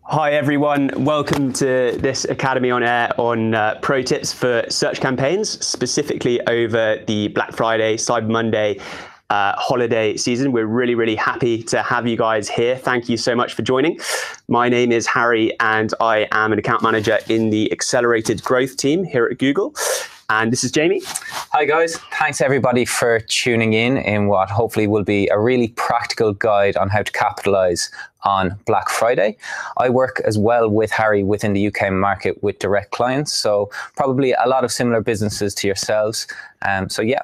Hi everyone, welcome to this Academy on Air on pro tips for search campaigns, specifically over the Black Friday, Cyber Monday holiday season. We're really happy to have you guys here. Thank you so much for joining. My name is Harry and I am an account manager in the Accelerated Growth team here at Google. And this is Jamie. Hi guys, thanks everybody for tuning in what hopefully will be a really practical guide on how to capitalize on Black Friday. I work as well with Harry within the UK market with direct clients, so probably a lot of similar businesses to yourselves. So yeah,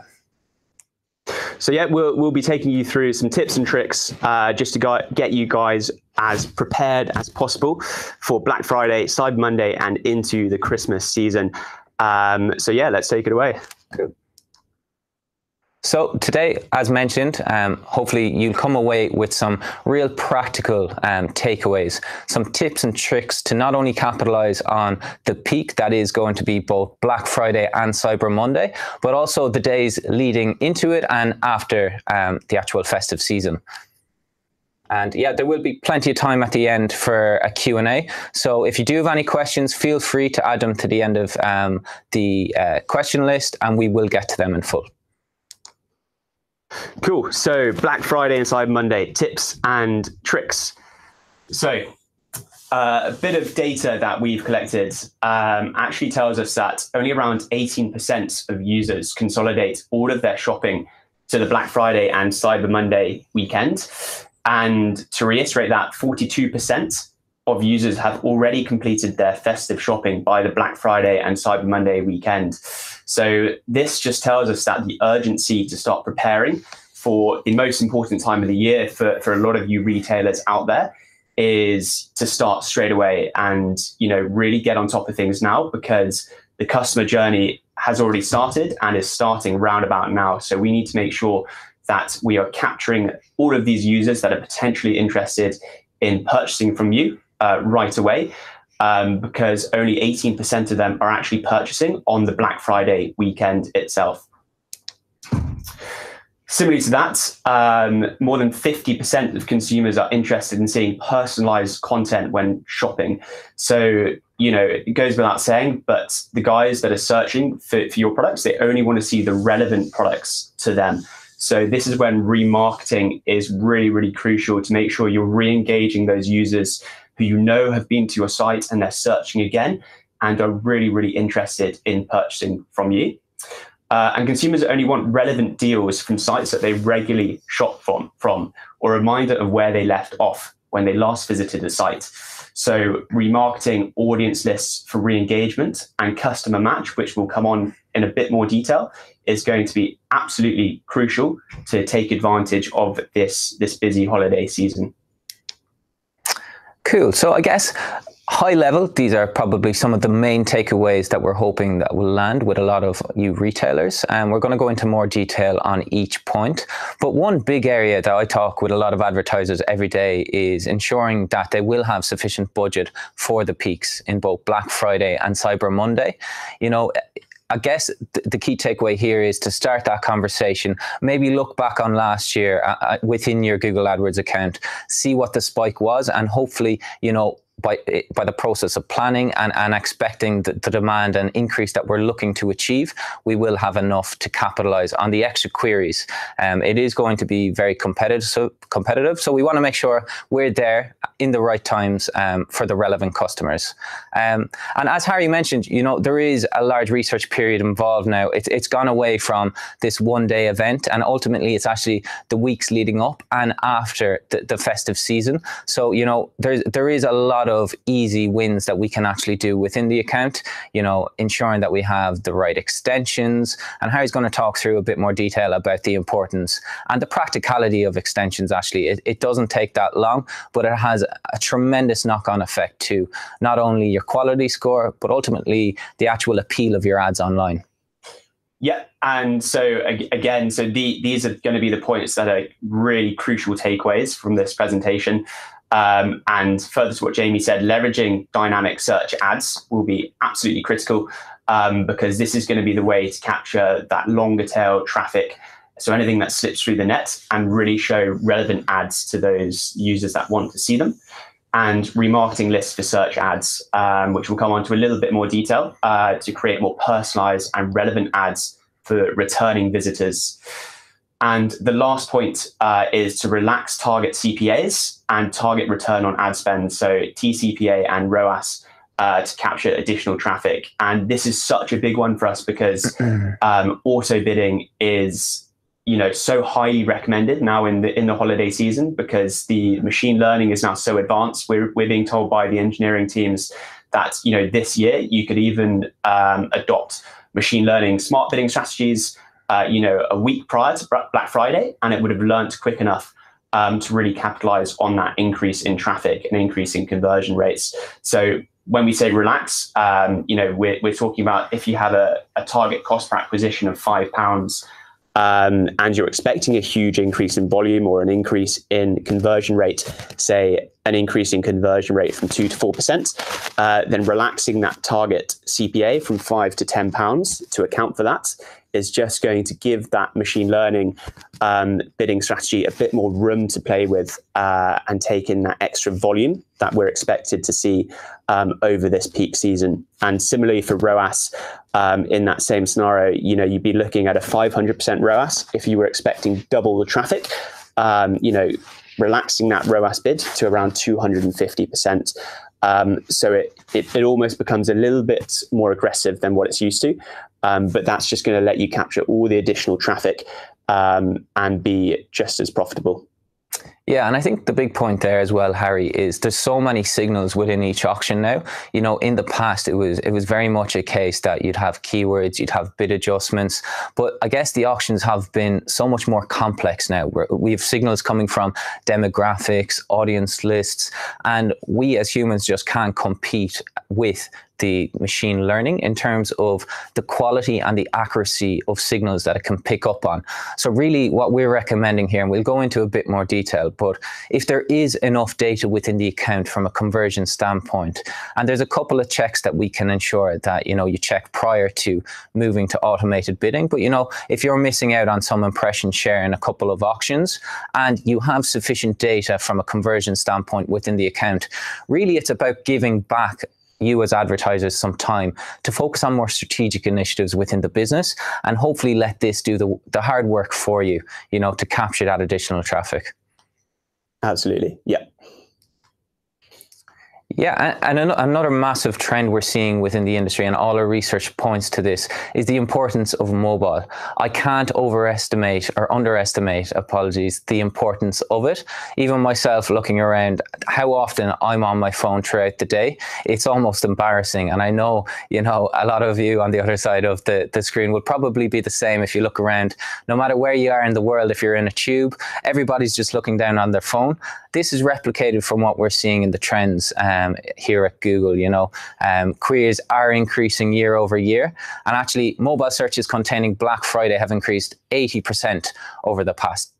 we'll be taking you through some tips and tricks just to get you guys as prepared as possible for Black Friday, Cyber Monday, and into the Christmas season. Let's take it away. Cool. So today, as mentioned, hopefully you'll come away with some real practical takeaways, some tips and tricks to not only capitalize on the peak that is going to be both Black Friday and Cyber Monday, but also the days leading into it and after the actual festive season. And yeah, there will be plenty of time at the end for a Q&A. So if you do have any questions, feel free to add them to the end of the question list and we will get to them in full. Cool. So Black Friday and Cyber Monday, tips and tricks. So a bit of data that we've collected actually tells us that only around 18% of users consolidate all of their shopping to the Black Friday and Cyber Monday weekend. And to reiterate that, 42% of users have already completed their festive shopping by the Black Friday and Cyber Monday weekend. So this just tells us that the urgency to start preparing for the most important time of the year for a lot of you retailers out there is to start straight away and really get on top of things now, because the customer journey has already started and is starting round about now. So we need to make sure that we are capturing all of these users that are potentially interested in purchasing from you right away, because only 18% of them are actually purchasing on the Black Friday weekend itself. Similarly to that, more than 50% of consumers are interested in seeing personalized content when shopping. So, it goes without saying, but the guys that are searching for your products, they only want to see the relevant products to them. So this is when remarketing is really crucial to make sure you're re-engaging those users who have been to your site and they're searching again and are really interested in purchasing from you. And consumers only want relevant deals from sites that they regularly shop from or a reminder of where they left off when they last visited the site. So remarketing, audience lists for re-engagement, and customer match, which will come on in a bit more detail, is going to be absolutely crucial to take advantage of this busy holiday season. Cool. So I guess high level, these are probably some of the main takeaways that we're hoping that will land with a lot of you retailers. And we're going to go into more detail on each point. But one big area that I talk with a lot of advertisers every day is ensuring that they will have sufficient budget for the peaks in both Black Friday and Cyber Monday. I guess the key takeaway here is to start that conversation. Maybe look back on last year within your Google AdWords account, see what the spike was, and hopefully, by the process of planning and expecting the demand and increase that we're looking to achieve, we will have enough to capitalize on the extra queries. It is going to be very competitive, so we want to make sure we're there in the right times for the relevant customers. And as Harry mentioned, there is a large research period involved now. It's gone away from this one-day event, and ultimately it's actually the weeks leading up and after the festive season. So there is a lot of easy wins that we can actually do within the account, ensuring that we have the right extensions. And Harry's going to talk through a bit more detail about the importance and the practicality of extensions. Actually, it doesn't take that long, but it has a tremendous knock-on effect to not only your quality score, but ultimately the actual appeal of your ads online. Yeah, and so again, these are going to be the points that are really crucial takeaways from this presentation. And further to what Jamie said, leveraging dynamic search ads will be absolutely critical because this is going to be the way to capture that longer tail traffic. So anything that slips through the net and really show relevant ads to those users that want to see them. and remarketing lists for search ads, which we'll come on to a little bit more detail, to create more personalized and relevant ads for returning visitors. And the last point is to relax target CPAs and target return on ad spend, so TCPA and ROAS, to capture additional traffic. And this is such a big one for us because auto bidding is, so highly recommended now in the holiday season, because the machine learning is now so advanced. We're being told by the engineering teams that this year you could even adopt machine learning smart bidding strategies a week prior to Black Friday, and it would have learned quick enough to really capitalize on that increase in traffic and increase in conversion rates. So when we say relax, we're talking about if you have a target cost per acquisition of £5, and you're expecting a huge increase in volume or an increase in conversion rate, say an increase in conversion rate from 2 to 4%, then relaxing that target CPA from £5 to £10 to account for that is just going to give that machine learning bidding strategy a bit more room to play with, and take in that extra volume that we're expected to see over this peak season. And similarly for ROAS, in that same scenario, you'd be looking at a 500% ROAS if you were expecting double the traffic. Relaxing that ROAS bid to around 250%. So it almost becomes a little bit more aggressive than what it's used to. But that's just going to let you capture all the additional traffic and be just as profitable. Yeah, and I think the big point there as well, Harry, is there's so many signals within each auction now. In the past, it was very much a case that you'd have keywords, you'd have bid adjustments, but I guess the auctions have been so much more complex now. We have signals coming from demographics, audience lists, and we as humans just can't compete with the machine learning in terms of the quality and the accuracy of signals that it can pick up on. So really what we're recommending here, and we'll go into a bit more detail, but if there is enough data within the account from a conversion standpoint, and there's a couple of checks that we can ensure that, you check prior to moving to automated bidding. But, if you're missing out on some impression share in a couple of auctions and you have sufficient data from a conversion standpoint within the account, really it's about giving back you as advertisers some time to focus on more strategic initiatives within the business, and hopefully let this do the hard work for you, to capture that additional traffic. Absolutely. Yeah. Yeah, and another massive trend we're seeing within the industry, and all our research points to this, is the importance of mobile. I can't overestimate or underestimate, the importance of it. Even myself, looking around, how often I'm on my phone throughout the day, it's almost embarrassing. And I know, a lot of you on the other side of the screen will probably be the same. If you look around, no matter where you are in the world, if you're in a tube, everybody's just looking down on their phone. This is replicated from what we're seeing in the trends here at Google. Queries are increasing year over year, and actually mobile searches containing Black Friday have increased 80% over the past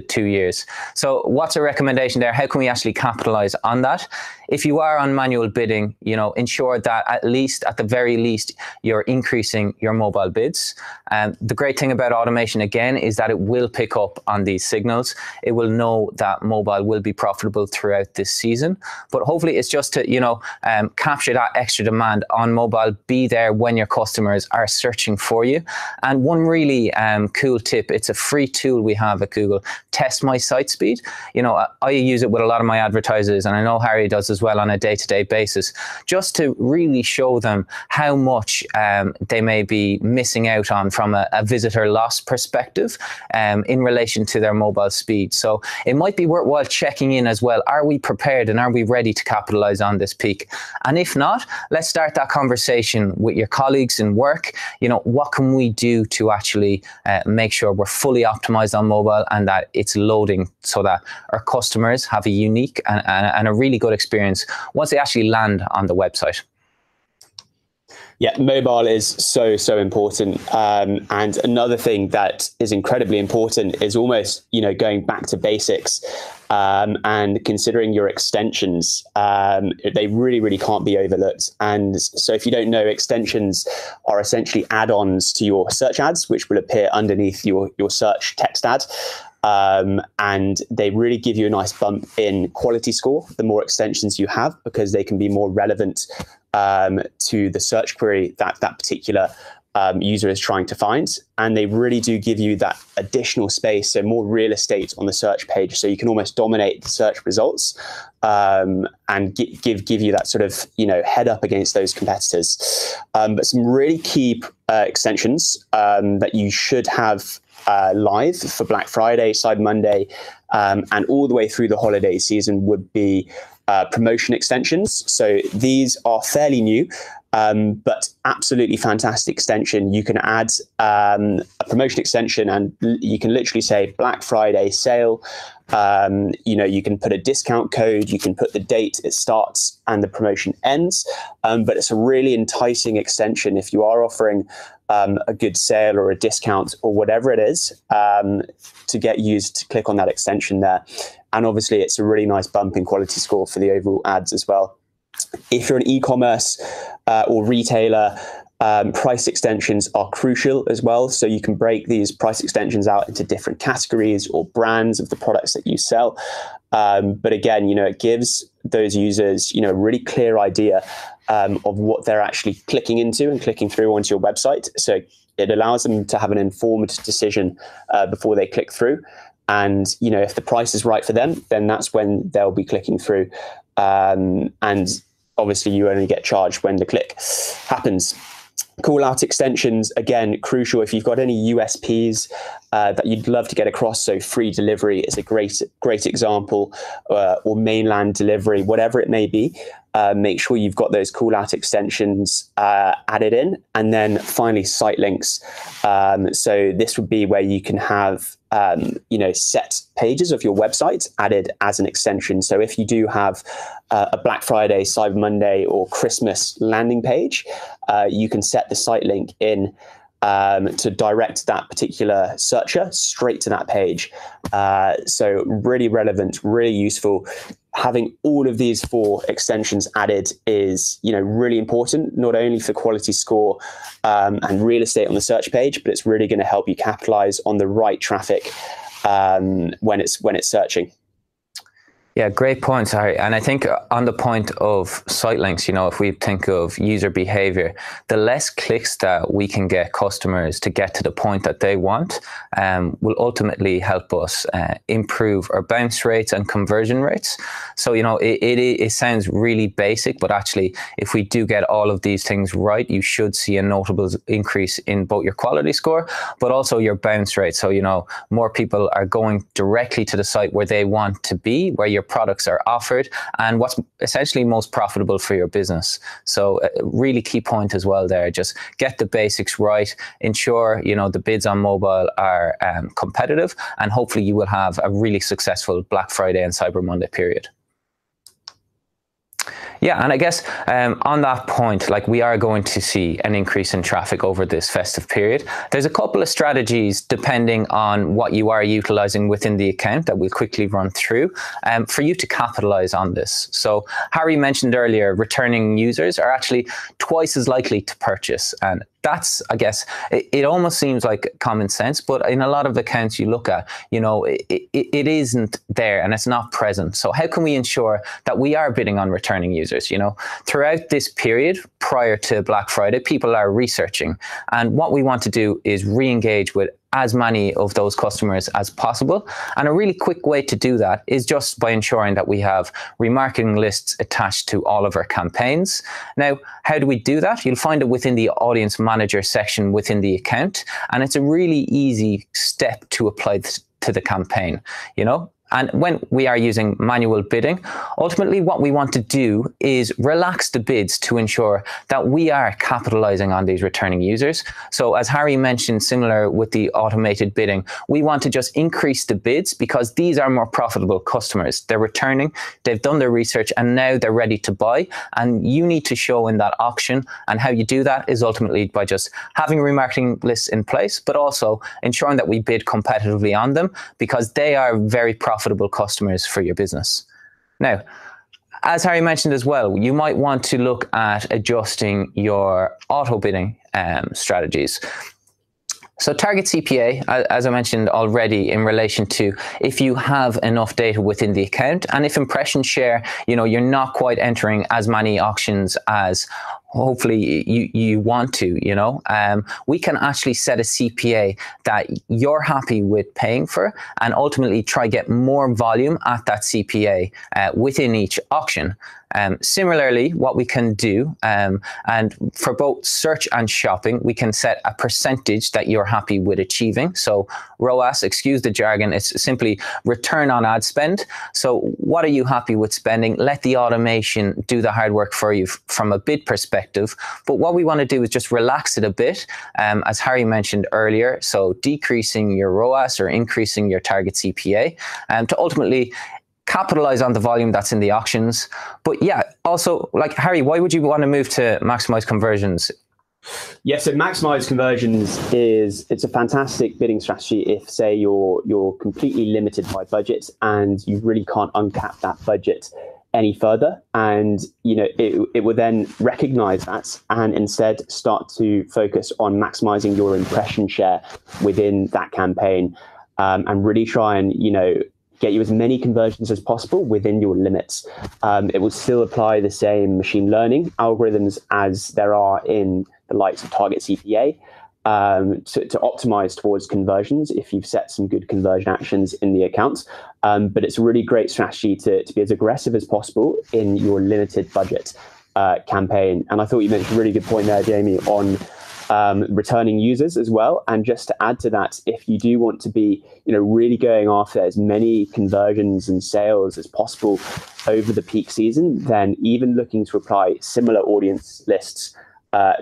2 years. So what's a recommendation there? How can we actually capitalize on that? If you are on manual bidding, ensure that at the very least, you're increasing your mobile bids. The great thing about automation, again, is that it will pick up on these signals. It will know that mobile will be profitable throughout this season. But hopefully it's just to, capture that extra demand on mobile, be there when your customers are searching for you. And one really cool tip, it's a free tool we have at Google, Test My Site Speed. I use it with a lot of my advertisers, and I know Harry does as well on a day-to-day basis, just to really show them how much they may be missing out on from a visitor loss perspective in relation to their mobile speed. So it might be worthwhile checking in as well. Are we prepared and are we ready to capitalize on this peak? And if not, let's start that conversation with your colleagues in work. What can we do to actually make sure we're fully optimized on mobile and that it's loading so that our customers have a unique and a really good experience once they actually land on the website? Yeah, mobile is so important. And another thing that is incredibly important is almost, going back to basics and considering your extensions. They really can't be overlooked. And so if you don't know, extensions are essentially add-ons to your search ads, which will appear underneath your search text ad. And they really give you a nice bump in quality score the more extensions you have, because they can be more relevant to the search query that that particular user is trying to find. And they really do give you that additional space, so more real estate on the search page, so you can almost dominate the search results, and give you that sort of, you know, head up against those competitors. But some really key extensions that you should have live for Black Friday, Cyber Monday, and all the way through the holiday season would be promotion extensions. So these are fairly new, but absolutely fantastic extension. You can add a promotion extension, and you can literally say Black Friday sale. You know, you can put a discount code, you can put the date it starts and the promotion ends. But it's a really enticing extension if you are offering a good sale or a discount or whatever it is, to get used to click on that extension there. And obviously it's a really nice bump in quality score for the overall ads as well. If you're an e-commerce or retailer, price extensions are crucial as well. So you can break these price extensions out into different categories or brands of the products that you sell. But again, you know, it gives those users, you know, a really clear idea of what they're actually clicking into and clicking through onto your website. So it allows them to have an informed decision before they click through. And, you know, if the price is right for them, then that's when they'll be clicking through. And obviously you only get charged when the click happens. Call out extensions, again, crucial if you've got any USPs that you'd love to get across. So free delivery is a great example, or mainland delivery, whatever it may be. Make sure you've got those call out extensions added in. And then finally, site links. So this would be where you can have you know, set pages of your website added as an extension. So if you do have a Black Friday, Cyber Monday, or Christmas landing page, you can set the site link in to direct that particular searcher straight to that page. So really relevant, really useful. Having all of these 4 extensions added is, you know, really important, not only for quality score and real estate on the search page, but it's really going to help you capitalize on the right traffic when it's searching. Yeah, great points, Harry. And I think on the point of site links, you know, if we think of user behavior, the less clicks that we can get customers to get to the point that they want will ultimately help us improve our bounce rates and conversion rates. So, you know, it sounds really basic, but actually, if we do get all of these things right, you should see a notable increase in both your quality score, but also your bounce rate. So, you know, more people are going directly to the site where they want to be, where your products are offered, and what's essentially most profitable for your business. So a really key point as well there, just get the basics right, ensure, you know, the bids on mobile are competitive, and hopefully you will have a really successful Black Friday and Cyber Monday period. Yeah, and I guess on that point, like, we are going to see an increase in traffic over this festive period. There's a couple of strategies depending on what you are utilizing within the account that we'll quickly run through for you to capitalize on this. So Harry mentioned earlier, returning users are actually twice as likely to purchase. And that's, I guess, it almost seems like common sense, but in a lot of accounts you look at, you know, it isn't there and it's not present. So how can we ensure that we are bidding on returning users? You know, throughout this period prior to Black Friday, people are researching. And what we want to do is re-engage with as many of those customers as possible. And a really quick way to do that is just by ensuring that we have remarketing lists attached to all of our campaigns. Now, how do we do that? You'll find it within the audience manager section within the account. And it's a really easy step to apply to the campaign, you know. And when we are using manual bidding, ultimately what we want to do is relax the bids to ensure that we are capitalizing on these returning users. So as Harry mentioned, similar with the automated bidding, we want to just increase the bids because these are more profitable customers. They're returning, they've done their research, and now they're ready to buy. And you need to show in that auction. And how you do that is ultimately by just having remarketing lists in place, but also ensuring that we bid competitively on them because they are very profitable customers for your business. Now, as Harry mentioned as well, you might want to look at adjusting your auto bidding strategies. So target CPA, as I mentioned already, in relation to if you have enough data within the account, and if impression share, you're not quite entering as many auctions as hopefully you want to, we can actually set a CPA that you're happy with paying for, and ultimately try get more volume at that CPA within each auction. Similarly, what we can do, and for both search and shopping, we can set a percentage that you're happy with achieving. So ROAS, excuse the jargon, it's simply return on ad spend. So what are you happy with spending? Let the automation do the hard work for you from a bid perspective. But what we want to do is just relax it a bit, as Harry mentioned earlier. So decreasing your ROAS or increasing your target CPA, to ultimately capitalize on the volume that's in the auctions. But yeah, also, like Harry, why would you want to move to maximize conversions? Yeah, so maximize conversions it's a fantastic bidding strategy if, say, you're completely limited by budget and you really can't uncap that budget any further, and it will then recognize that and instead start to focus on maximizing your impression share within that campaign, and really try and get you as many conversions as possible within your limits. It will still apply the same machine learning algorithms as there are in the likes of target CPA, to optimize towards conversions if you've set some good conversion actions in the account. But it's a really great strategy to be as aggressive as possible in your limited budget campaign. And I thought you mentioned a really good point there, Jamie, on returning users as well. And just to add to that, if you do want to be, really going after as many conversions and sales as possible over the peak season, then even looking to apply similar audience lists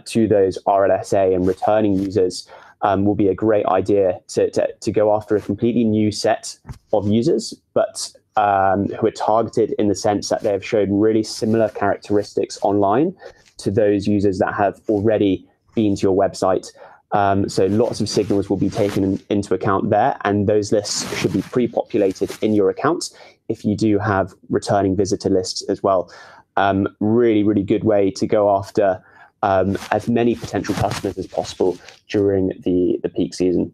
to those RLSA and returning users will be a great idea to go after a completely new set of users, but who are targeted in the sense that they have shown really similar characteristics online to those users that have already been to your website. So lots of signals will be taken into account there, and those lists should be pre-populated in your account if you do have returning visitor lists as well. Really, really good way to go after as many potential customers as possible during the peak season.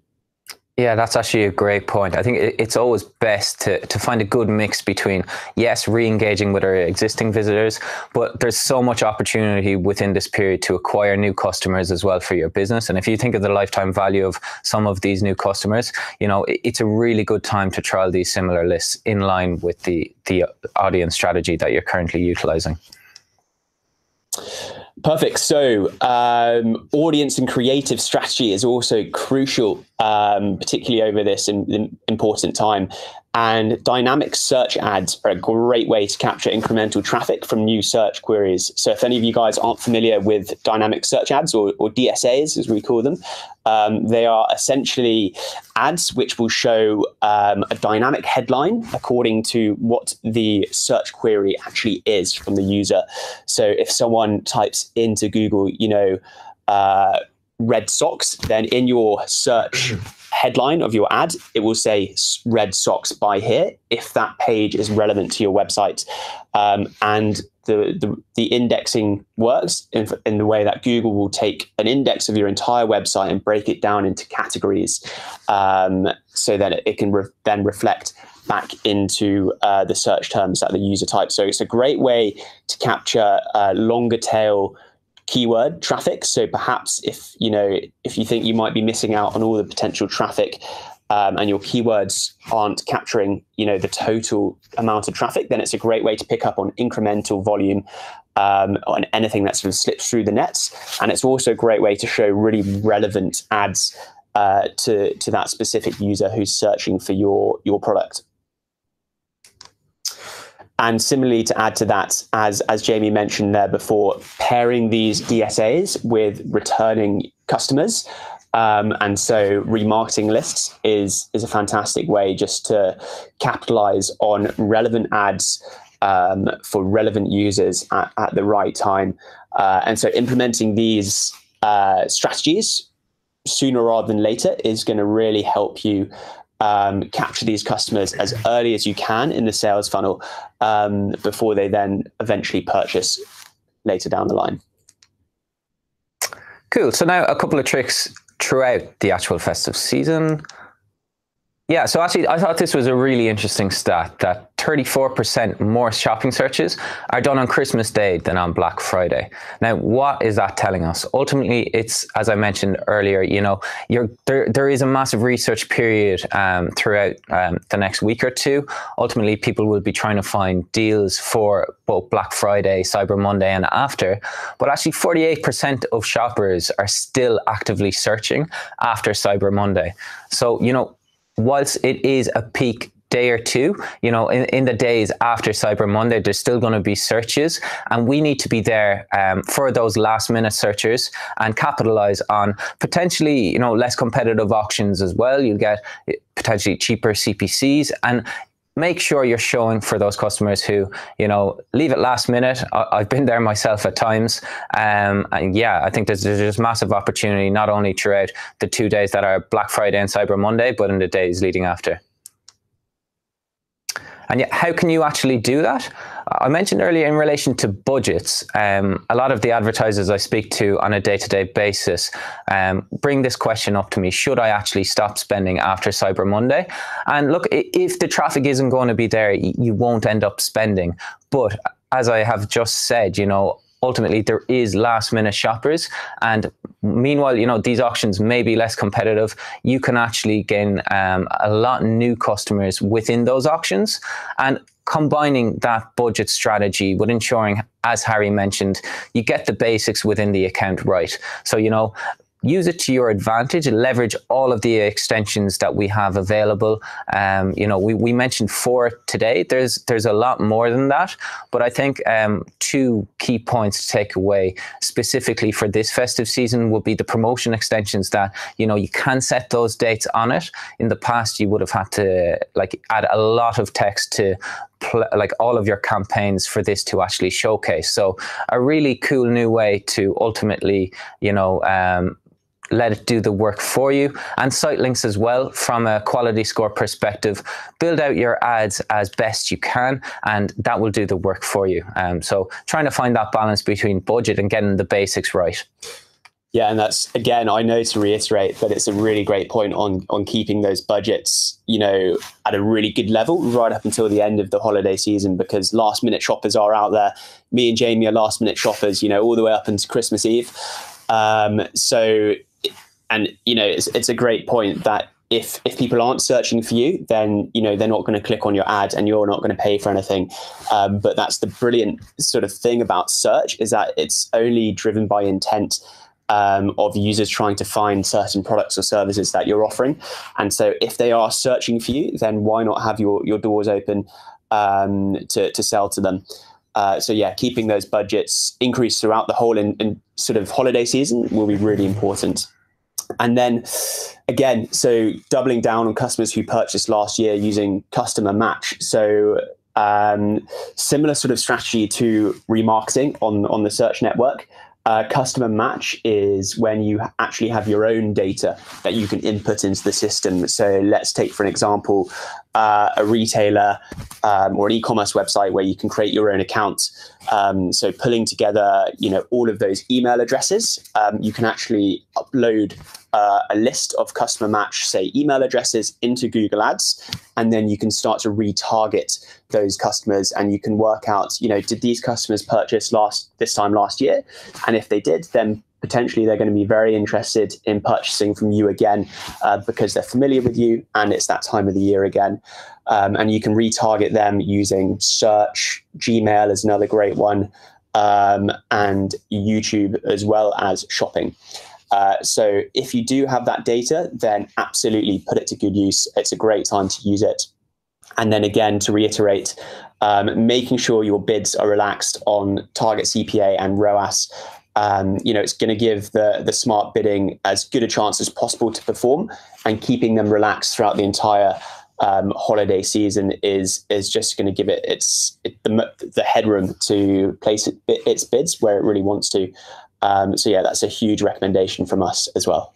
Yeah, that's actually a great point. I think it's always best to find a good mix between, yes, re-engaging with our existing visitors, but there's so much opportunity within this period to acquire new customers as well for your business. And if you think of the lifetime value of some of these new customers, it's a really good time to trial these similar lists in line with the audience strategy that you're currently utilizing. Perfect. So audience and creative strategy is also crucial, particularly over this important time. And dynamic search ads are a great way to capture incremental traffic from new search queries. So if any of you guys aren't familiar with dynamic search ads, or DSAs as we call them, they are essentially ads which will show a dynamic headline according to what the search query actually is from the user. So if someone types into Google, red socks, then in your search headline of your ad, it will say red socks buy here if that page is relevant to your website. And the indexing works in the way that Google will take an index of your entire website and break it down into categories, so that it can then reflect back into the search terms that the user types. So it's a great way to capture longer tail keyword traffic. So perhaps if you think you might be missing out on all the potential traffic, and your keywords aren't capturing the total amount of traffic, then it's a great way to pick up on incremental volume on anything that sort of slips through the nets. And it's also a great way to show really relevant ads to that specific user who's searching for your product. And similarly, to add to that, as Jamie mentioned there before, pairing these DSAs with returning customers, and so remarketing lists is a fantastic way just to capitalize on relevant ads for relevant users at the right time. And so implementing these strategies sooner rather than later is going to really help you capture these customers as early as you can in the sales funnel, before they then eventually purchase later down the line. Cool. So now a couple of tricks throughout the actual festive season. Yeah, so actually, I thought this was a really interesting stat that 34% more shopping searches are done on Christmas Day than on Black Friday. Now, what is that telling us? Ultimately, it's, as I mentioned earlier, you know, there is a massive research period throughout the next week or two. Ultimately, people will be trying to find deals for both Black Friday, Cyber Monday, and after. But actually, 48% of shoppers are still actively searching after Cyber Monday. So, you know, whilst it is a peak day or two, you know, in the days after Cyber Monday, there's still going to be searches, and we need to be there for those last minute searchers and capitalize on potentially, you know, less competitive auctions as well. You'll get potentially cheaper CPCs, and make sure you're showing for those customers who, you know, leave it last minute. I've been there myself at times. And yeah, I think there's just massive opportunity, not only throughout the 2 days that are Black Friday and Cyber Monday, but in the days leading after. And yet, how can you actually do that? I mentioned earlier in relation to budgets, a lot of the advertisers I speak to on a day-to-day basis bring this question up to me: should I actually stop spending after Cyber Monday? And look, if the traffic isn't going to be there, you won't end up spending. But as I have just said, you know, ultimately there is last minute shoppers, and meanwhile, you know, these auctions may be less competitive. You can actually gain a lot of new customers within those auctions, and combining that budget strategy with ensuring, as Harry mentioned, you get the basics within the account right. So, you know, use it to your advantage, leverage all of the extensions that we have available. You know, we mentioned 4 today. There's a lot more than that, but I think 2 key points to take away specifically for this festive season would be the promotion extensions that, you know, you can set those dates on it. In the past, you would have had to like add a lot of text to like all of your campaigns for this to actually showcase. So a really cool new way to ultimately, you know, let it do the work for you. And site links as well, from a quality score perspective. Build out your ads as best you can, and that will do the work for you. So trying to find that balance between budget and getting the basics right. Yeah, and that's, again, I know to reiterate, but it's a really great point on keeping those budgets, you know, at a really good level right up until the end of the holiday season, because last minute shoppers are out there. Me and Jamie are last minute shoppers, you know, all the way up into Christmas Eve. So, and, you know, it's a great point that if people aren't searching for you, then, you know, they're not going to click on your ad and you're not going to pay for anything. But that's the brilliant sort of thing about search, is that it's only driven by intent of users trying to find certain products or services that you're offering. And so if they are searching for you, then why not have your doors open to sell to them? So yeah, keeping those budgets increased throughout the whole in sort of holiday season will be really important. And then again, so doubling down on customers who purchased last year using customer match. So similar sort of strategy to remarketing on the search network. Customer match is when you actually have your own data that you can input into the system. So let's take, for an example, a retailer or an e-commerce website where you can create your own account. So pulling together, you know, all of those email addresses, you can actually upload a list of customer match, say, email addresses into Google Ads, and then you can start to retarget those customers, and you can work out, you know, did these customers purchase this time last year? And if they did, then potentially they're going to be very interested in purchasing from you again because they're familiar with you and it's that time of the year again. And you can retarget them using search. Gmail is another great one, and YouTube, as well as shopping. So if you do have that data, then absolutely put it to good use. It's a great time to use it. And then again, to reiterate, making sure your bids are relaxed on target CPA and ROAS. You know, it's going to give the smart bidding as good a chance as possible to perform, and keeping them relaxed throughout the entire holiday season is just going to give it the headroom to place its bids where it really wants to. So yeah, that's a huge recommendation from us as well.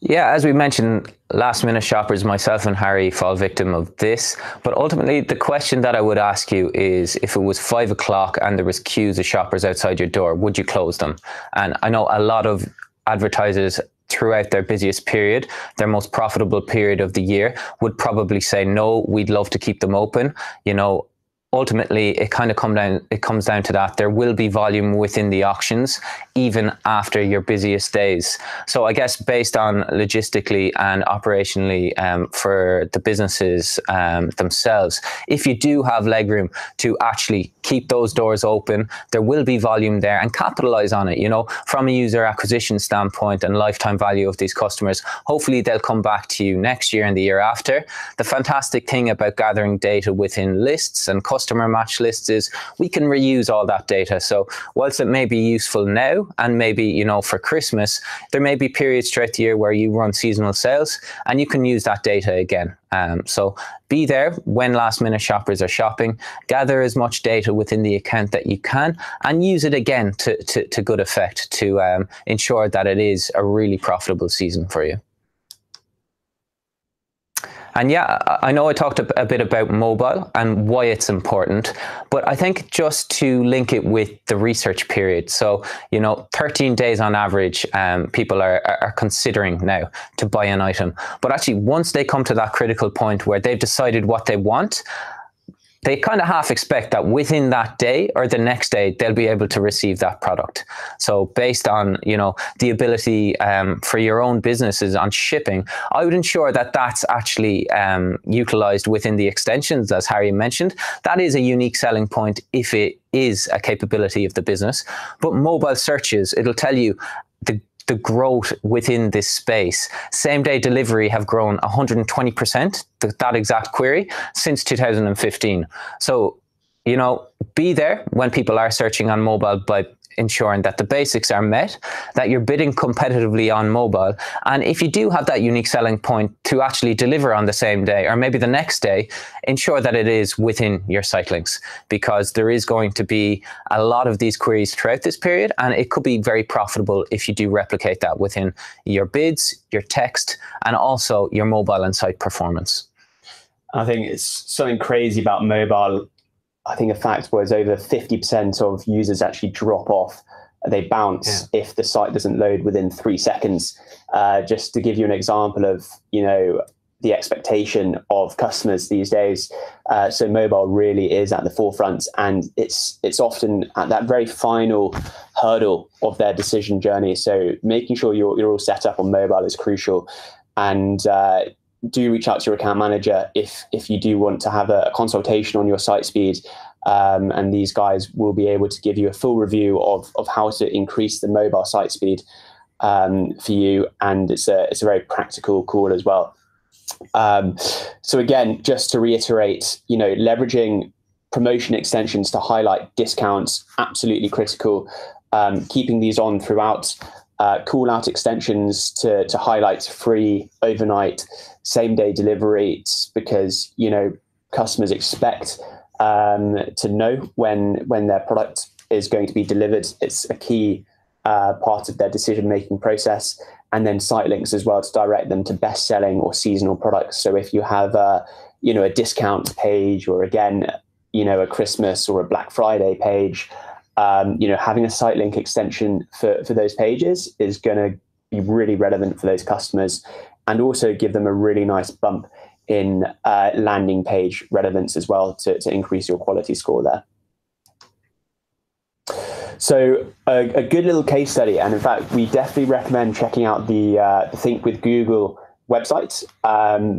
Yeah, as we mentioned, last minute shoppers, myself and Harry, fall victim of this. But ultimately, the question that I would ask you is, if it was 5 o'clock and there was queues of shoppers outside your door, would you close them? And I know a lot of advertisers throughout their busiest period, their most profitable period of the year, would probably say, no, we'd love to keep them open. You know, ultimately, it comes down to that. There will be volume within the auctions, even after your busiest days. So I guess based on logistically and operationally for the businesses themselves, if you do have legroom to actually keep those doors open, there will be volume there, and capitalize on it. You know, from a user acquisition standpoint and lifetime value of these customers, hopefully they'll come back to you next year and the year after. The fantastic thing about gathering data within lists and customer match lists is we can reuse all that data. So whilst it may be useful now, and maybe, you know, for Christmas, there may be periods throughout the year where you run seasonal sales and you can use that data again. So be there when last minute shoppers are shopping, gather as much data within the account that you can, and use it again to good effect to ensure that it is a really profitable season for you. And yeah, I know I talked a bit about mobile and why it's important, but I think just to link it with the research period. So, you know, 13 days on average, people are considering now to buy an item. But actually, once they come to that critical point where they've decided what they want, they kind of half expect that within that day or the next day, they'll be able to receive that product. So based on, you know, the ability for your own businesses on shipping, I would ensure that that's actually utilized within the extensions, as Harry mentioned. That is a unique selling point if it is a capability of the business. But mobile searches, it'll tell you the growth within this space. Same day delivery have grown 120%, that exact query, since 2015. So, you know, be there when people are searching on mobile by ensuring that the basics are met, that you're bidding competitively on mobile. And if you do have that unique selling point to actually deliver on the same day or maybe the next day, ensure that it is within your site links, because there is going to be a lot of these queries throughout this period, and it could be very profitable if you do replicate that within your bids, your text, and also your mobile and site performance. I think it's something crazy about mobile. I think a fact was over 50% of users actually drop off. They bounce if the site doesn't load within 3 seconds. Just to give you an example of, you know, the expectation of customers these days. So mobile really is at the forefront, and it's often at that very final hurdle of their decision journey. So making sure you're all set up on mobile is crucial. And do reach out to your account manager if you do want to have a consultation on your site speed. And these guys will be able to give you a full review of how to increase the mobile site speed for you. And it's a very practical call as well. So again, just to reiterate, you know, leveraging promotion extensions to highlight discounts, absolutely critical. Keeping these on throughout. Call out extensions to highlight free, overnight, same day delivery, because, you know, customers expect to know when their product is going to be delivered. It's a key part of their decision-making process. And then site links as well to direct them to best-selling or seasonal products. So if you have you know, a discount page, or again, you know, a Christmas or a Black Friday page, you know, having a site link extension for those pages is going to be really relevant for those customers, and also give them a really nice bump in landing page relevance as well to increase your quality score there. So a good little case study, and in fact, we definitely recommend checking out the Think with Google website,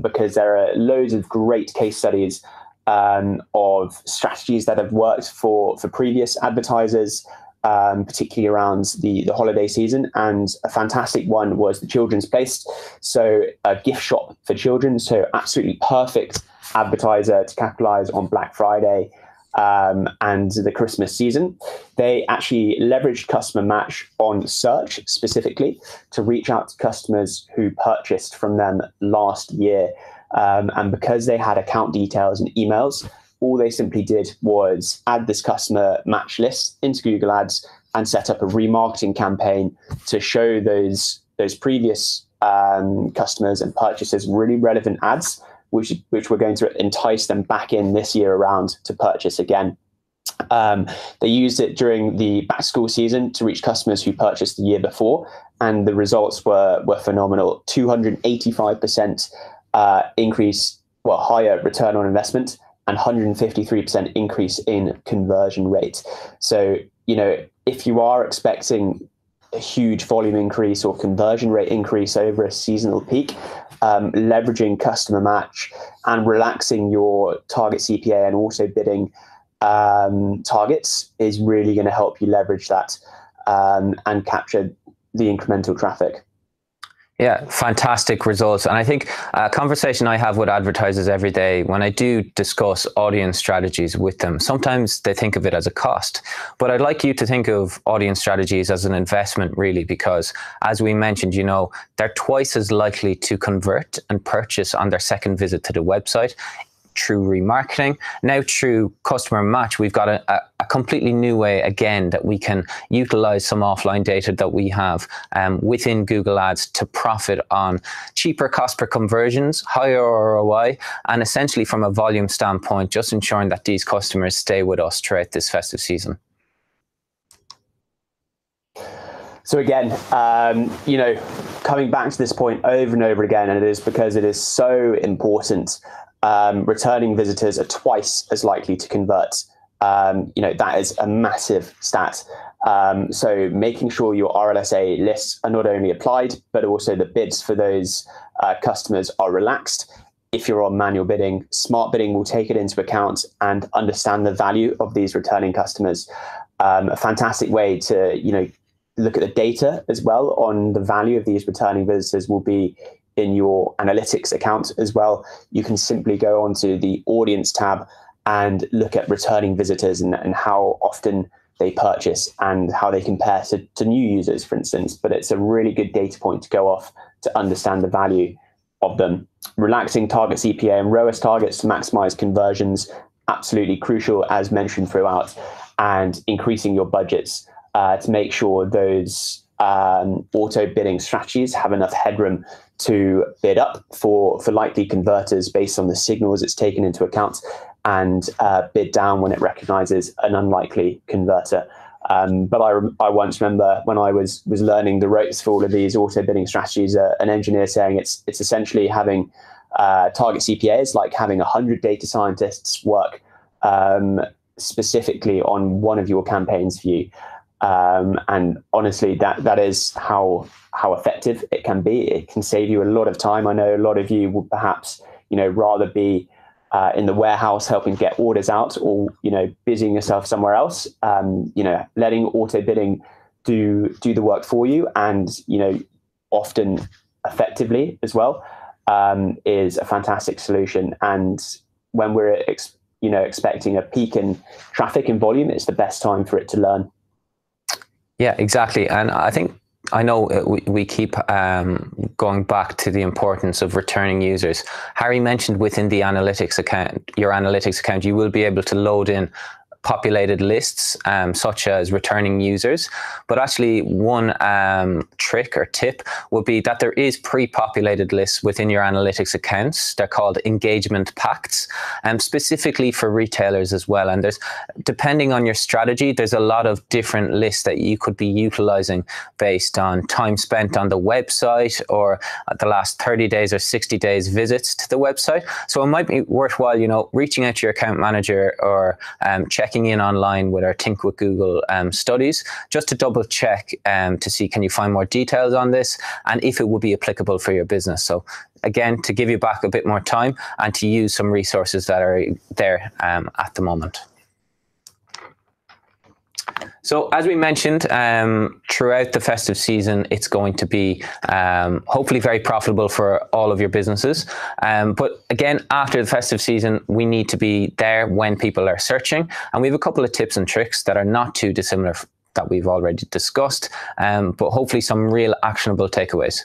because there are loads of great case studies of strategies that have worked for previous advertisers, particularly around the holiday season. And a fantastic one was the Children's Place, so a gift shop for children. So absolutely perfect advertiser to capitalize on Black Friday and the Christmas season. They actually leveraged customer match on search specifically to reach out to customers who purchased from them last year. And because they had account details and emails, all they simply did was add this customer match list into Google Ads and set up a remarketing campaign to show those previous customers and purchasers really relevant ads, which were going to entice them back in this year around to purchase again. They used it during the back-to-school season to reach customers who purchased the year before, and the results were phenomenal. 285% increase, higher return on investment, and 153% increase in conversion rate. So, if you are expecting a huge volume increase or conversion rate increase over a seasonal peak, leveraging customer match and relaxing your target CPA and also bidding targets is really going to help you leverage that and capture the incremental traffic. Yeah, fantastic results. And I think a conversation I have with advertisers every day when I do discuss audience strategies with them, sometimes they think of it as a cost. But I'd like you to think of audience strategies as an investment, really, because as we mentioned, they're twice as likely to convert and purchase on their second visit to the website through remarketing. Now through customer match, we've got a completely new way, again, that we can utilize some offline data that we have within Google Ads to profit on cheaper cost per conversions, higher ROI, and essentially from a volume standpoint, just ensuring that these customers stay with us throughout this festive season. So again, coming back to this point over and over again, and it is because it is so important. Returning visitors are twice as likely to convert. That is a massive stat. So making sure your RLSA lists are not only applied, but also the bids for those customers are relaxed. If you're on manual bidding, smart bidding will take it into account and understand the value of these returning customers. A fantastic way to, look at the data as well on the value of these returning visitors will be in your analytics account as well. You can simply go onto the audience tab and look at returning visitors and how often they purchase and how they compare to new users, for instance. But it's a really good data point to go off to understand the value of them. Relaxing target CPA and ROAS targets to maximize conversions, absolutely crucial, as mentioned throughout, and increasing your budgets to make sure those auto bidding strategies have enough headroom to bid up for likely converters based on the signals it's taken into account, and bid down when it recognizes an unlikely converter. But I once remember when I was learning the ropes for all of these auto bidding strategies, an engineer saying it's essentially having target CPAs, like having 100 data scientists work specifically on one of your campaigns for you. And honestly, that is how effective it can be. It can save you a lot of time. I know a lot of you would perhaps, rather be in the warehouse helping get orders out, or, busying yourself somewhere else. Letting auto bidding do the work for you, and, often effectively as well, is a fantastic solution. And when we're expecting a peak in traffic and volume, it's the best time for it to learn. Yeah, exactly. And I know we keep going back to the importance of returning users. Harry mentioned within the analytics account, your analytics account, you will be able to load in populated lists such as returning users. But actually one trick or tip would be that there is pre-populated lists within your analytics accounts. They're called engagement pacts, specifically for retailers as well. And there's, depending on your strategy, there's a lot of different lists that you could be utilizing based on time spent on the website, or the last 30 days or 60 days visits to the website. So it might be worthwhile, reaching out to your account manager or checking in online with our Think with Google studies, just to double check to see, can you find more details on this and if it would be applicable for your business. So again, to give you back a bit more time and to use some resources that are there at the moment. So as we mentioned, throughout the festive season, it's going to be hopefully very profitable for all of your businesses. But again, after the festive season, we need to be there when people are searching. And we have a couple of tips and tricks that are not too dissimilar that we've already discussed, but hopefully some real actionable takeaways.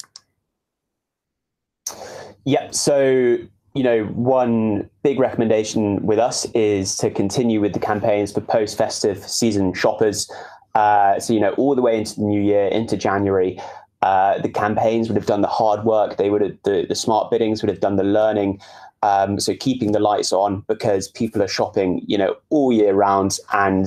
Yeah, so one big recommendation with us is to continue with the campaigns for post-festive season shoppers. So, all the way into the new year, into January, the campaigns would have done the hard work. They would have, the smart biddings would have done the learning. So keeping the lights on, because people are shopping, all year round. And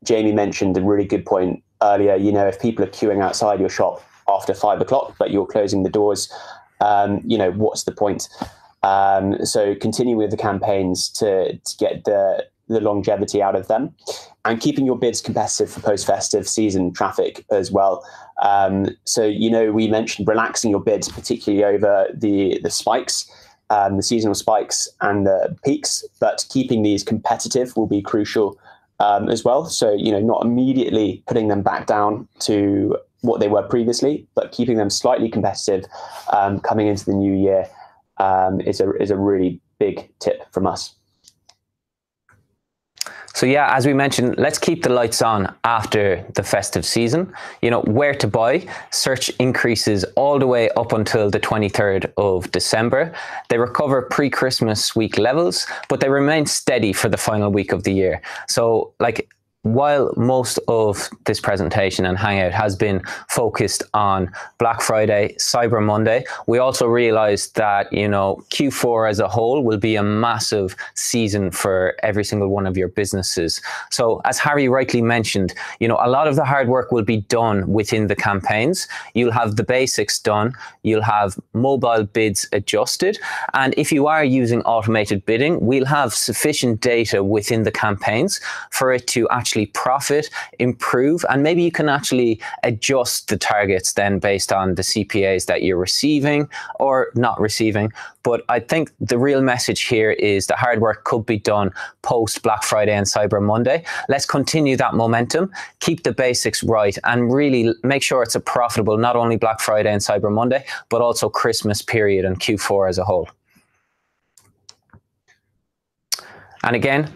Jamie mentioned a really good point earlier. If people are queuing outside your shop after 5 o'clock, but you're closing the doors, what's the point? So continue with the campaigns to get the longevity out of them, and keeping your bids competitive for post-festive season traffic as well. So, we mentioned relaxing your bids, particularly over the spikes, the seasonal spikes and the peaks, but keeping these competitive will be crucial as well. So, not immediately putting them back down to what they were previously, but keeping them slightly competitive coming into the new year is a really big tip from us. So yeah, as we mentioned, let's keep the lights on after the festive season. Where to buy. Search increases all the way up until the 23rd of December. They recover pre-Christmas week levels, but they remain steady for the final week of the year. So while most of this presentation and Hangout has been focused on Black Friday, Cyber Monday, we also realized that, Q4 as a whole will be a massive season for every single one of your businesses. So as Harry rightly mentioned, a lot of the hard work will be done within the campaigns. You'll have the basics done. You'll have mobile bids adjusted. And if you are using automated bidding, we'll have sufficient data within the campaigns for it to actually profit, improve, and maybe you can actually adjust the targets then based on the CPAs that you're receiving or not receiving. But I think the real message here is the hard work could be done post Black Friday and Cyber Monday. Let's continue that momentum, keep the basics right, and really make sure it's a profitable, not only Black Friday and Cyber Monday, but also Christmas period and Q4 as a whole. And again,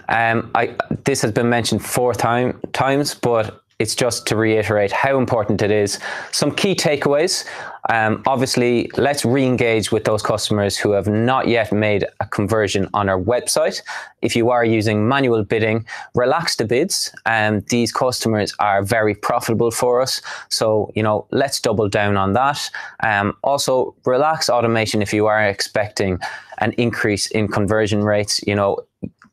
this has been mentioned 4 times, but it's just to reiterate how important it is. Some key takeaways. Obviously, let's re-engage with those customers who have not yet made a conversion on our website. If you are using manual bidding, relax the bids. These customers are very profitable for us. So, let's double down on that. Also, relax automation if you are expecting an increase in conversion rates.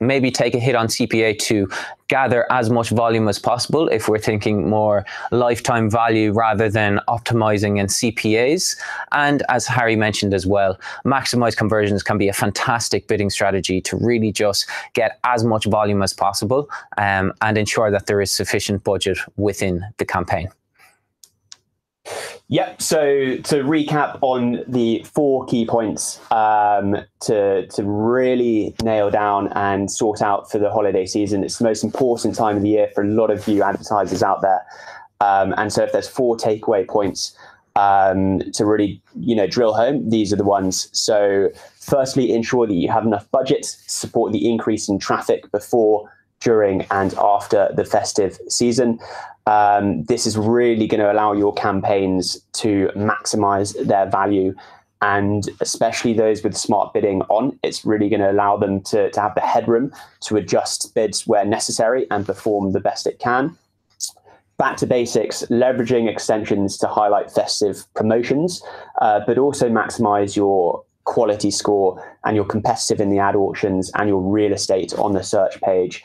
Maybe take a hit on CPA to gather as much volume as possible if we're thinking more lifetime value rather than optimizing in CPAs. And as Harry mentioned as well, maximize conversions can be a fantastic bidding strategy to really just get as much volume as possible and ensure that there is sufficient budget within the campaign. Yep. So to recap on the 4 key points to really nail down and sort out for the holiday season. It's the most important time of the year for a lot of you advertisers out there. And so if there's 4 takeaway points to really, drill home, these are the ones. So firstly, ensure that you have enough budget to support the increase in traffic before, during, and after the festive season. This is really going to allow your campaigns to maximize their value, and especially those with smart bidding on, it's really going to allow them to have the headroom to adjust bids where necessary and perform the best it can. Back to basics, leveraging extensions to highlight festive promotions, but also maximize your quality score and you're competitive in the ad auctions and your real estate on the search page.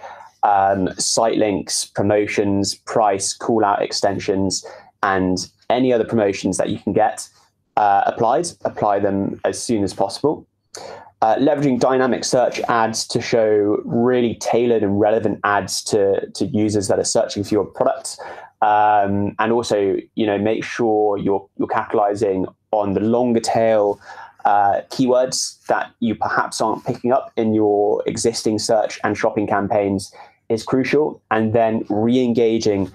Site links, promotions, price, call out extensions, and any other promotions that you can get apply them as soon as possible. Leveraging dynamic search ads to show really tailored and relevant ads to users that are searching for your products. And also, make sure you're capitalizing on the longer tail keywords that you perhaps aren't picking up in your existing search and shopping campaigns is crucial. And then re-engaging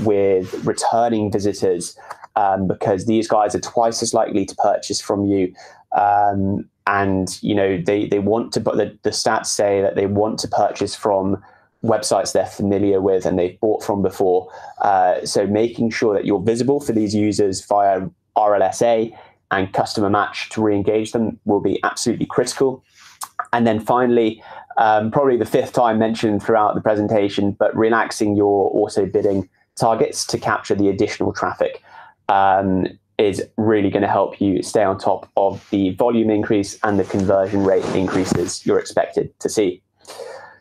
with returning visitors, because these guys are twice as likely to purchase from you. And they want to, but the stats say that they want to purchase from websites they're familiar with and they've bought from before. So making sure that you're visible for these users via RLSA and customer match to re-engage them will be absolutely critical. And then finally, probably the 5th time mentioned throughout the presentation, but relaxing your auto bidding targets to capture the additional traffic. is really going to help you stay on top of the volume increase and the conversion rate increases you're expected to see.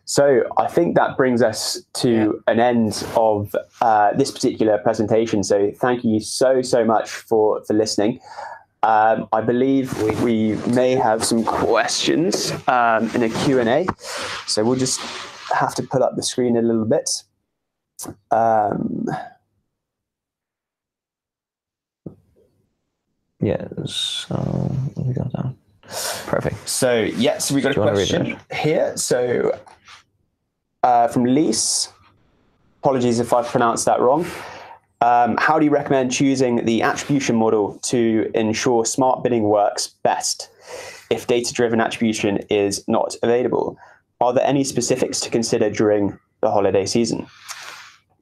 So I think that brings us to an end of this particular presentation. So thank you so much for listening. I believe we may have some questions in a Q&A. So we'll just have to put up the screen a little bit. Yeah, so we got that. Perfect. So yes, we got a question here. So from Lise, apologies if I pronounced that wrong. How do you recommend choosing the attribution model to ensure smart bidding works best if data-driven attribution is not available? Are there any specifics to consider during the holiday season?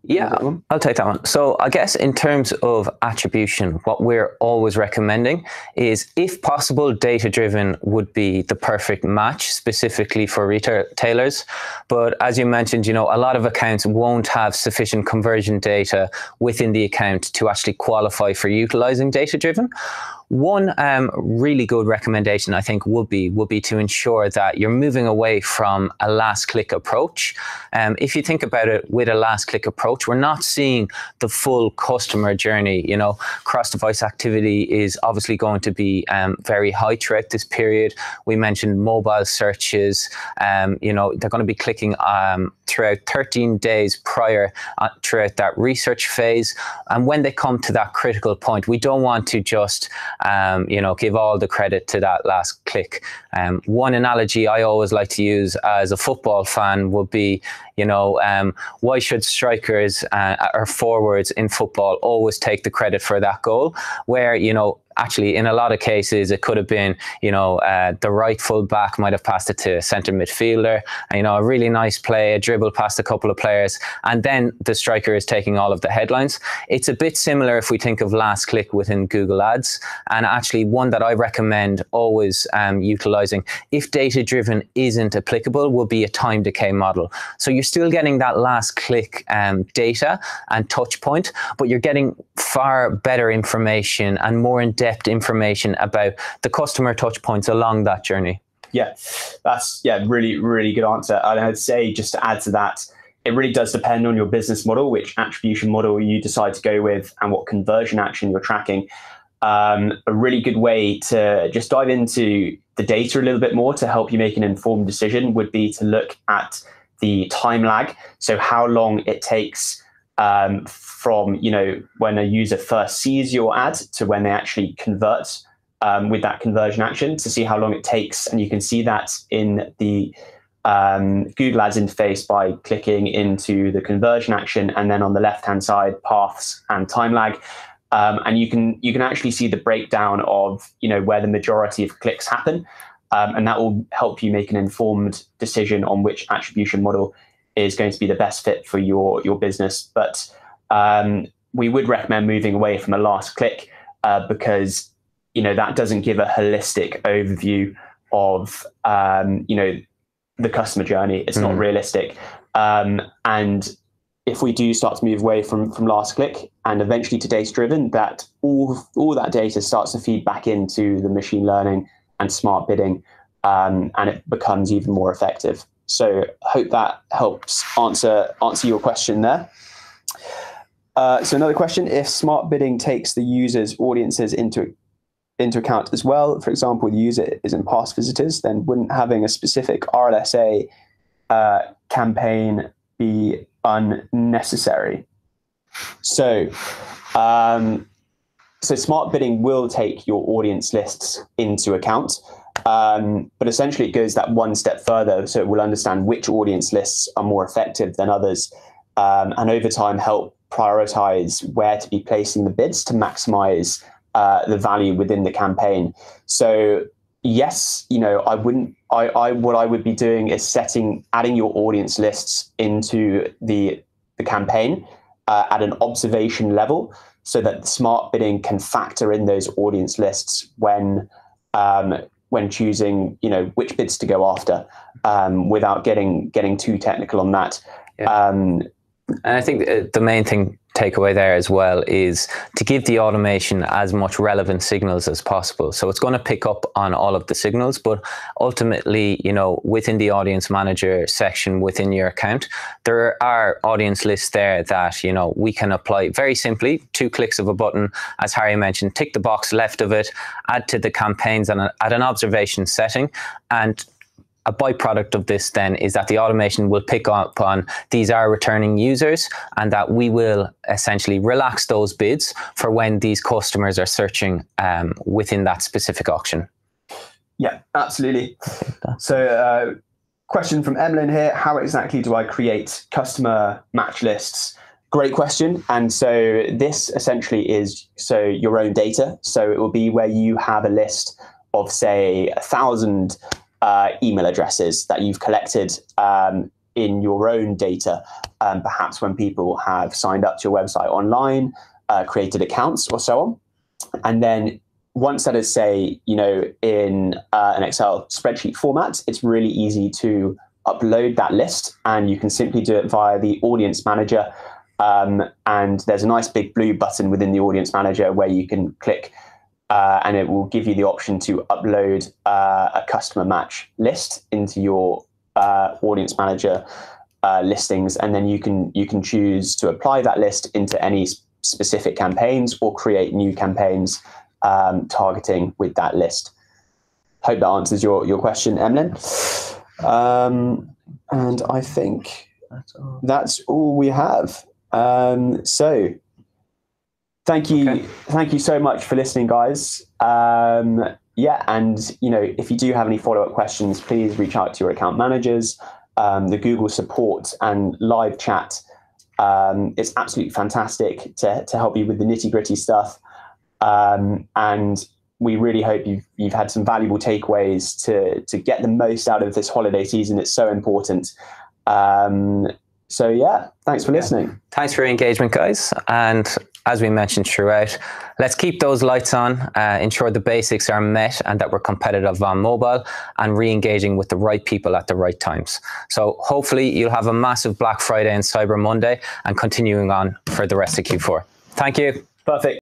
Yeah, I'll take that one. So I guess in terms of attribution, what we're always recommending is, if possible, data-driven would be the perfect match specifically for retailers. But as you mentioned, a lot of accounts won't have sufficient conversion data within the account to actually qualify for utilizing data-driven. One really good recommendation, I think, would be to ensure that you're moving away from a last-click approach. If you think about it, with a last-click approach, we're not seeing the full customer journey. Cross-device activity is obviously going to be very high throughout this period. We mentioned mobile searches. They're going to be clicking throughout 13 days prior throughout that research phase. And when they come to that critical point, we don't want to just give all the credit to that last click. One analogy I always like to use as a football fan would be, why should strikers or forwards in football always take the credit for that goal, where, actually, in a lot of cases, it could have been, the right full back might have passed it to a centre midfielder, a really nice play, a dribble past a couple of players, and then the striker is taking all of the headlines. It's a bit similar if we think of last click within Google Ads, and actually one that I recommend always utilizing, if data-driven isn't applicable, will be a time decay model. So you're still getting that last click data and touch point, but you're getting far better information and more in-depth information about the customer touch points along that journey. Yeah, that's really good answer. And I'd say, just to add to that, it really does depend on your business model, which attribution model you decide to go with and what conversion action you're tracking. A really good way to just dive into the data a little bit more to help you make an informed decision would be to look at the time lag. So how long it takes from when a user first sees your ad to when they actually convert with that conversion action, to see how long it takes. And you can see that in the Google Ads interface by clicking into the conversion action, and then on the left-hand side, paths and time lag. And you can actually see the breakdown of where the majority of clicks happen, and that will help you make an informed decision on which attribution model is going to be the best fit for your business. But we would recommend moving away from a last click because that doesn't give a holistic overview of the customer journey. It's not realistic. And if we do start to move away from last click and eventually to data driven, that all that data starts to feed back into the machine learning and smart bidding, and it becomes even more effective. So I hope that helps answer your question there. So another question: if smart bidding takes the user's audiences into account as well, for example, the user isn't past visitors, then wouldn't having a specific RLSA campaign be unnecessary? So smart bidding will take your audience lists into account, but essentially it goes that one step further. So it will understand which audience lists are more effective than others, and over time help prioritize where to be placing the bids to maximize the value within the campaign. So yes, what I would be doing is adding your audience lists into the campaign at an observation level, so that smart bidding can factor in those audience lists when choosing which bids to go after, without getting too technical on that. Yeah. And I think the main thing takeaway there as well is to give the automation as much relevant signals as possible. So it's going to pick up on all of the signals, but ultimately, you know, within the audience manager section within your account, there are audience lists there that, you know, we can apply very simply, 2 clicks of a button, as Harry mentioned, tick the box left of it, add to the campaigns and at an observation setting. And a byproduct of this then is that the automation will pick up on these are returning users, and that we will essentially relax those bids for when these customers are searching within that specific auction. Yeah, absolutely. So question from Emlyn here, how exactly do I create customer match lists? Great question. And so this essentially is your own data. So it will be where you have a list of, say, 1,000 email addresses that you've collected in your own data, perhaps when people have signed up to your website online, created accounts or so on. And then once that is, say, you know, in an Excel spreadsheet format, it's really easy to upload that list, and you can simply do it via the audience manager. And there's a nice big blue button within the audience manager where you can click and it will give you the option to upload a customer match list into your audience manager listings, and then you can choose to apply that list into any specific campaigns or create new campaigns targeting with that list. Hope that answers your question, Emlyn. And I think that's all we have. So thank you so much for listening, guys. Yeah, and you know, if you do have any follow-up questions, please reach out to your account managers. The Google support and live chat is absolutely fantastic to help you with the nitty-gritty stuff. And we really hope you've had some valuable takeaways to get the most out of this holiday season. It's so important. So yeah, thanks for listening. Thanks for your engagement, guys. And as we mentioned throughout, let's keep those lights on, ensure the basics are met and that we're competitive on mobile, and re-engaging with the right people at the right times. So hopefully you'll have a massive Black Friday and Cyber Monday, and continuing on for the rest of Q4. Thank you. Perfect.